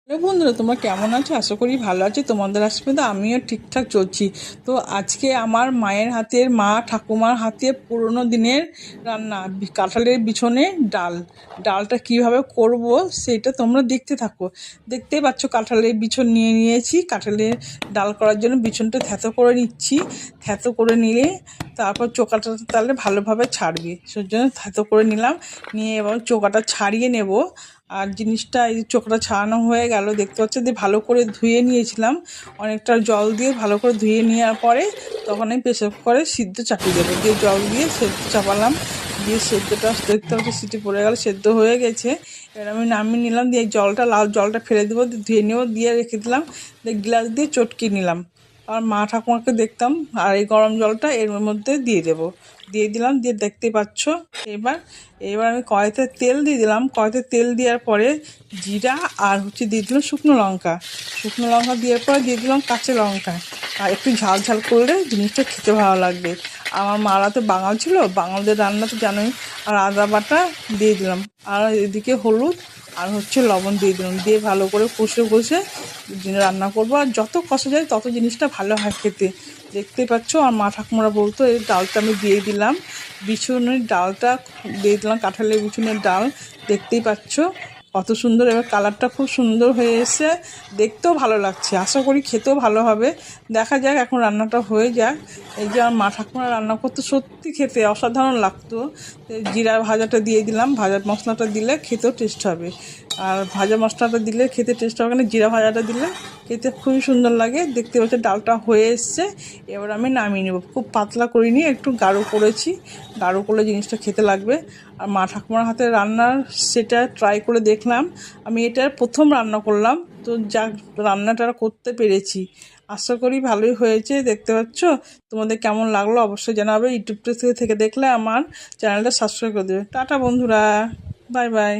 বন্ধুরা, তোমরা কেমন আছো? আশা করি ভালো আছো। তোমাদের আশীর্বাদে আমিও ঠিকঠাক চলছি। তো আজকে আমার মায়ের হাতের, মা ঠাকুমার হাতে পুরোনো দিনের রান্না, কাঁঠালের বিছনে ডাল। ডালটা কিভাবে করব সেটা তোমরা দেখতে থাকো। দেখতেই পাচ্ছ, কাঁঠালের বিছন নিয়ে নিয়েছি। কাঁঠালের ডাল করার জন্য বিছনটা থ্যাতো করে নিচ্ছি। থ্যাতো করে নিলে তারপর চোকাটা তাহলে ভালোভাবে ছাড়বে, সেই জন্য থ্যাতো করে নিলাম। নিয়ে এবার চোকাটা ছাড়িয়ে নেব। আর জিনিসটা, এই চোখটা ছাড়ানো হয়ে গেল, দেখতে পাচ্ছি দিয়ে ভালো করে ধুয়ে নিয়েছিলাম। অনেকটা জল দিয়ে ভালো করে ধুয়ে নেওয়ার পরে তখন আমি প্রেসার কুকারে সিদ্ধ চাপিয়ে দেবো, দিয়ে জল দিয়ে সেদ্ধ চাপালাম। দিয়ে সেদ্ধটা দেখতে পাচ্ছি সিটি পড়ে গেল, সেদ্ধ হয়ে গেছে। এবার আমি নামিয়ে নিলাম, দিয়ে জলটা, লাল জলটা ফেলে দেবো, ধুয়ে নেবো, দিয়ে রেখে দিলাম। দিয়ে গ্লাস দিয়ে চটকে নিলাম। আর মা ঠাকুমাকে দেখতাম, আর এই গরম জলটা এর মধ্যে দিয়ে দেবো। দিয়ে দিলাম, দিয়ে দেখতে পাচ্ছ। এবার এবার আমি কড়াইতে তেল দিয়ে দিলাম। কড়াইতে তেল দেওয়ার পরে জিরা আর দিয়ে দিলাম শুকনো লঙ্কা। শুকনো লঙ্কা দেওয়ার পরে দিয়ে দিলাম কাঁচা লঙ্কা। আর একটু ঝাল ঝাল করলে জিনিসটা খেতে ভালো লাগবে। আমার মারা তো বাঙাল ছিল, বাঙালদের রান্না তো জানোই। আর আদা বাটা দিয়ে দিলাম, আর এদিকে হলুদ আর লবণ দিয়ে দিলাম। দিয়ে ভালো করে কষে রান্না করবো। আর যত কষা যায় তত জিনিসটা ভালো হয় খেতে। দেখতেই পাচ্ছ, আর মা ঠাকুমারা বলতো এই ডালটা আমি দিয়ে দিলাম, বিছুনের ডালটা দিয়ে দিলাম, কাঁঠালের বিছুনের ডাল। দেখতেই পাচ্ছ কত সুন্দর, এবার কালারটা খুব সুন্দর হয়ে এসে দেখতেও ভালো লাগছে। আশা করি খেতেও ভালো হবে। দেখা যাক, এখন রান্নাটা হয়ে যাক। এই যে আমার মা ঠাকুমা রান্না করতে সত্যি খেতে অসাধারণ লাগতো। জিরা ভাজাটা দিয়ে দিলাম, ভাজা মশলাটা দিলে খেতেও টেস্ট হবে। আর ভাজা মশলাটা দিলে খেতে টেস্ট হবে না, জিরা ভাজাটা দিলে খেতে খুবই সুন্দর লাগে। দেখতে পাচ্ছি ডালটা হয়ে এসছে। এবার আমি নামিয়ে নেব। খুব পাতলা করিনি, একটু গাঢ় করেছি। গাঢ় করলে জিনিসটা খেতে লাগবে। আর মা ঠাকুমার হাতে রান্নার সেটা ট্রাই করে দেখলাম। আমি এটা প্রথম রান্না করলাম, তো যা রান্নাটা করতে পেরেছি। আশা করি ভালোই হয়েছে। দেখতে পাচ্ছ, তোমাদের কেমন লাগলো অবশ্যই জানাবে। ইউটিউব থেকে দেখলে আমার চ্যানেলটা সাবস্ক্রাইব করে দেবে। টাটা বন্ধুরা, বাই বাই।